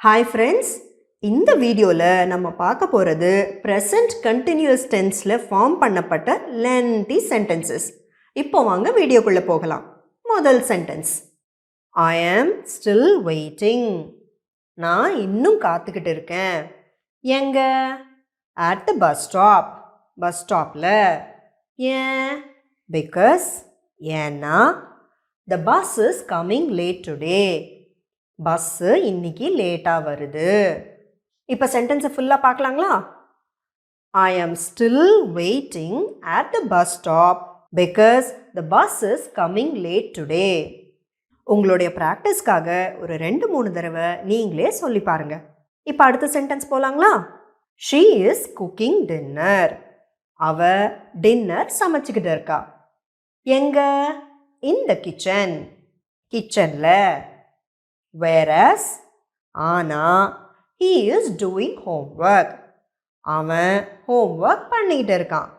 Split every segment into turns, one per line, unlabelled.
Hi friends, இந்த வீடியோவில் நம்ம பார்க்க போகிறது present continuous tenseல ஃபார்ம் பண்ணப்பட்ட lengthy sentences. இப்போ வாங்க வீடியோக்குள்ளே போகலாம். முதல் sentence, I am still waiting. நான் இன்னும் காத்துக்கிட்டு இருக்கேன். எங்க? At the bus stop. Bus ஸ்டாப்பில். ஏன்? Because ஏன்னா the bus is coming late today. Bus இன்னைக்கு லேட்டாக வருது. இப்போ சென்டென்ஸை ஃபுல்லாக பார்க்கலாங்களா? I am still waiting at the bus stop because the bus is coming late today. உங்களுடைய ப்ராக்டிஸ்க்காக ஒரு 2-3 தடவை நீங்களே சொல்லி பாருங்க. இப்போ அடுத்த சென்டென்ஸ் போகலாங்களா? She is cooking dinner. அவ டின்னர் சமைச்சிக்கிட்டு இருக்கா. எங்க? In the kitchen. கிச்சனில். Whereas, ஆனா, he is doing homework. அவன் homework பண்ணிக்கிட்டு இருக்கான்.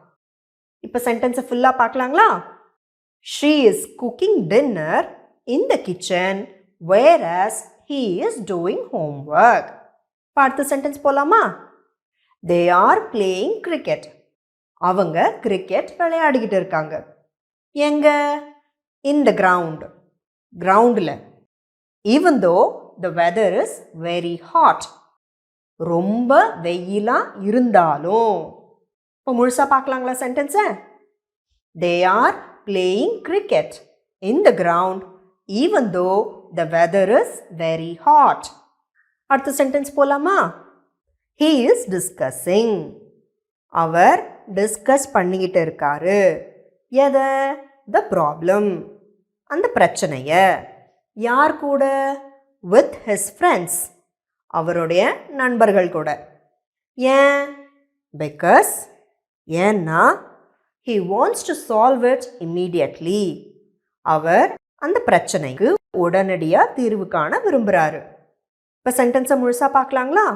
இப்போ சென்டென்ஸை ஃபுல்லாக பார்க்கலாங்களா? She is cooking dinner in the kitchen, whereas he is doing homework. அடுத்த சென்டென்ஸ் போகலாமா? They are playing cricket. அவங்க கிரிக்கெட் விளையாடிக்கிட்டு இருக்காங்க. எங்க? In the ground. கிரவுண்டில். Even though the weather is very hot. ரொம்ப வெயிலாக இருந்தாலும். இப்போ முழுசாக பார்க்கலாங்களா சென்டென்ஸை? They are playing cricket in the ground even though the weather is very hot. அடுத்த சென்டென்ஸ் போகலாமா? He is discussing. அவர் டிஸ்கஸ் பண்ணிக்கிட்டு இருக்காரு. எதை? The problem. அந்த பிரச்சனையை. யார் கூட? with his friends. அவருடைய நண்பர்கள் கூட. ஏன்? because ஏன்னா he wants to solve it immediately. அவர் அந்த பிரச்சனைக்கு உடனடியாக தீர்வு காண விரும்புகிறாரு. இப்போ சென்டென்ஸை முழுசாக பார்க்கலாங்களா?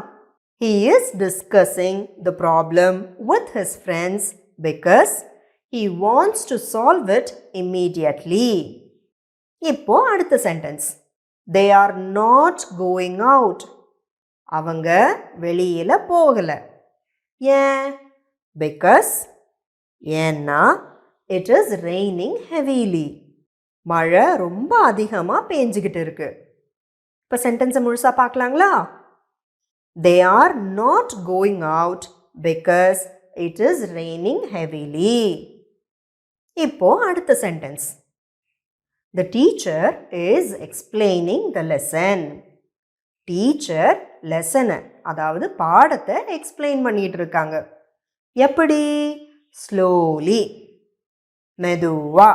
he is discussing the problem with his friends because he wants to solve it immediately. இப்போ அடுத்த sentence, they are not going out. அவங்க வெளியில் போகலை. ஏன்? because ஏன்னா it is raining heavily. மழை ரொம்ப அதிகமாக பேஞ்சிக்கிட்டு இருக்கு. இப்போ சென்டென்ஸை முழுசாக பார்க்கலாங்களா? they are not going out because it is raining heavily. இப்போ அடுத்த sentence, the teacher is explaining the lesson. Teacher லெசனை, அதாவது பாடத்தை எக்ஸ்பிளைன் பண்ணிட்டு இருக்காங்க. எப்படி? ஸ்லோலி, மெதுவா.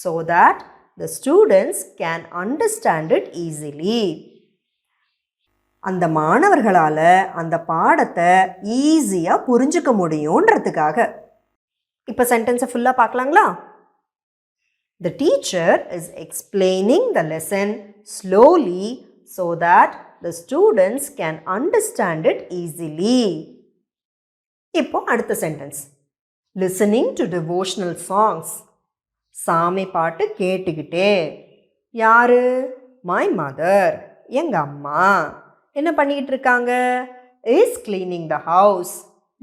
so that the students can understand it easily. அந்த மாணவர்களால் அந்த பாடத்தை ஈஸியாக புரிஞ்சுக்க முடியுன்றதுக்காக. இப்போ சென்டென்ஸை ஃபுல்லாக பார்க்கலாங்களா? The teacher is explaining the lesson slowly so that the students can understand it easily. இப்போ அடுத்த sentence, listening to devotional songs. சாமி பாட்டு கேட்டுக்கிட்டே. யாரு? my mother. எங்கள் அம்மா என்ன பண்ணிக்கிட்டு இருக்காங்க? is cleaning the house.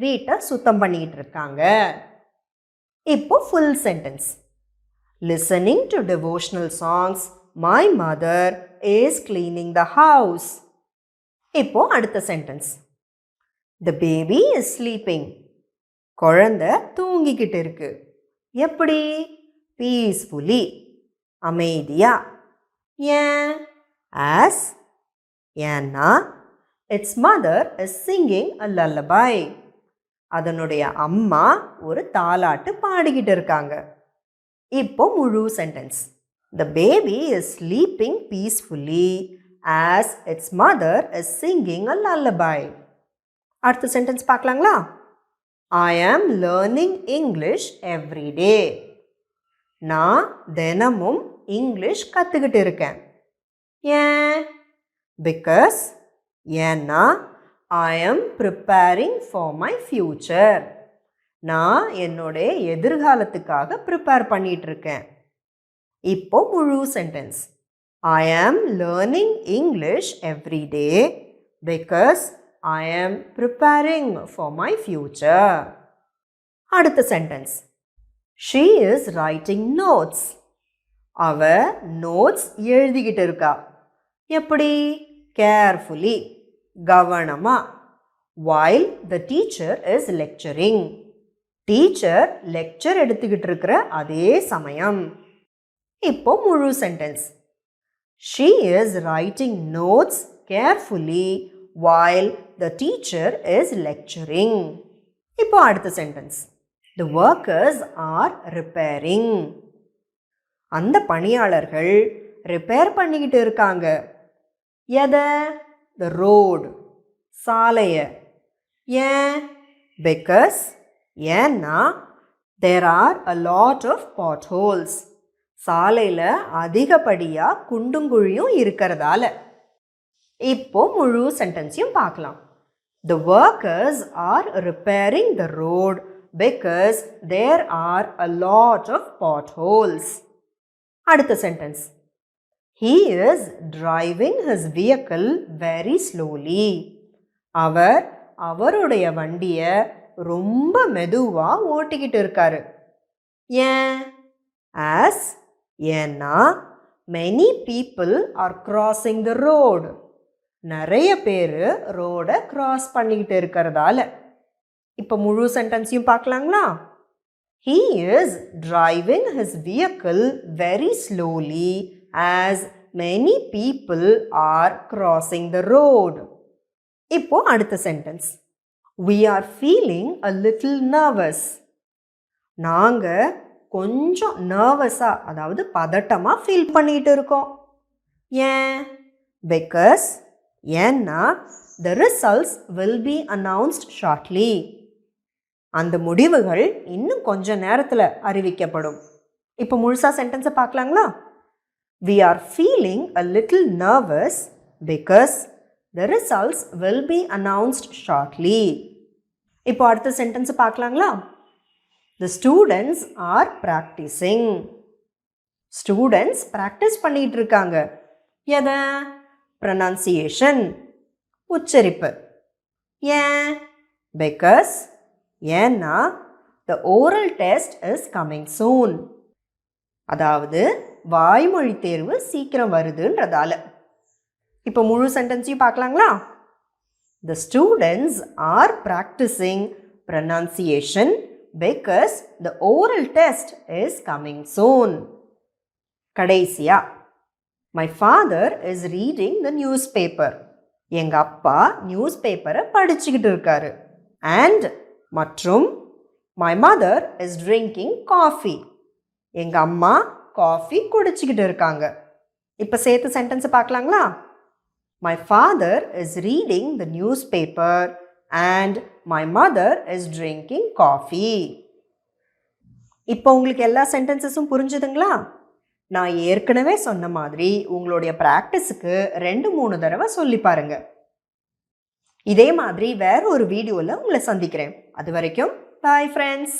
வீட்டை சுத்தம் பண்ணிக்கிட்டு இருக்காங்க. இப்போ full sentence, listening to devotional songs, my mother is cleaning the house. இப்போ அடுத்த sentence, the baby is sleeping. குழந்தை தூங்கிக்கிட்டு இருக்கு. எப்படி? peacefully, அமைதியா. ஏன்? as ஏன்னா its mother is singing a lullaby. அதனுடைய அம்மா ஒரு தாலாட்டு பாடிக்கிட்டு இருக்காங்க. இப்போ முழு sentence, the baby is sleeping peacefully as its mother is singing a lullaby. அடுத்த sentence பார்க்கலாங்களா? I am learning English every day. நான் தினமும் இங்கிலீஷ் கற்றுக்கிட்டு இருக்கேன். ஏன்? because ஏன்னா I am preparing for my future. நான் என்னுடைய எதிர்காலத்துக்காக ப்ரிப்பேர் பண்ணிட்டு இருக்கேன். இப்போ முழு sentence, I am learning English every day because I am preparing for my future. அடுத்த sentence. She is writing notes. அவ நோட்ஸ் எழுதிக்கிட்டு இருக்கா. எப்படி? கேர்ஃபுல்லி, கவனமா. While the teacher is lecturing. Teacher lecture எடுத்துக்கிட்டு இருக்கிற அதே சமயம். இப்போ முழு sentence. She is writing notes carefully while the teacher is lecturing. இப்போ அடுத்த sentence. The workers are repairing. அந்த பணியாளர்கள் ரிப்பேர் பண்ணிக்கிட்டு இருக்காங்க. எதை? The road, சாலைய. ஏன்? Because ஏன்னா there are a lot of potholes. சாலையில் அதிகப்படியாக குண்டுங்குழியும் இருக்கிறதால. இப்போ முழு சென்டென்ஸையும் பார்க்கலாம். The workers are repairing the road because there are a lot of potholes. அடுத்த sentence. He is driving his vehicle very slowly. அவர் அவருடைய வண்டியை ரொம்ப மெதுவாக ஓட்டிக்கிட்டு இருக்காரு. ஏன்? As ஏன்னா many people are crossing the road. நிறைய பேர் ரோடை கிராஸ் பண்ணிக்கிட்டு இருக்கிறதால. இப்போ முழு சென்டென்ஸையும் பார்க்கலாங்களா? He is driving his vehicle very slowly as many people are crossing the road. இப்போ அடுத்த sentence. We are feeling a little nervous. நாங்கள் கொஞ்சம் நர்வஸாக, அதாவது பதட்டமாக ஃபீல் பண்ணிகிட்டு இருக்கோம். ஏன்? Because ஏன்னா the results will be announced shortly. அந்த முடிவுகள் இன்னும் கொஞ்ச நேரத்தில் அறிவிக்கப்படும். இப்போ முழுசா சென்டென்ஸை பார்க்கலாங்களா? We are feeling a little nervous because the results will be announced shortly. இப்போ அடுத்த சென்டென்ஸை பார்க்கலாங்களா? The students are practicing. Students practice பண்ணிகிட்டு இருக்காங்க. எதை? ப்ரொனன்சியேஷன், உச்சரிப்பு. ஏன்? Because ஏன்னா the oral test is coming soon. அதாவது வாய்மொழி தேர்வு சீக்கிரம் வருதுன்றதால. இப்போ முழு சென்டென்ஸையும் பார்க்கலாங்களா? The students are practicing pronunciation because the oral test is coming soon. கடைசியா, my father is reading the newspaper. எங்கள் அப்பா நியூஸ் பேப்பரை படிச்சுக்கிட்டு இருக்காரு. And மற்றும் my mother is drinking coffee. எங்கள் அம்மா காஃபி குடிச்சிக்கிட்டு இருக்காங்க. இப்போ சேர்த்து சென்டென்ஸை பார்க்கலாங்களா? My father is reading the newspaper and my mother is drinking coffee. இப்போ உங்களுக்கு எல்லா சென்டென்சஸும் புரிஞ்சுதுங்களா? நான் ஏற்கனவே சொன்ன மாதிரி உங்களுடைய ப்ராக்டிஸுக்கு 2-3 தடவை சொல்லி பாருங்க. இதே மாதிரி வேற ஒரு வீடியோவில் உங்களை சந்திக்கிறேன். அது வரைக்கும் பாய் ஃப்ரெண்ட்ஸ்.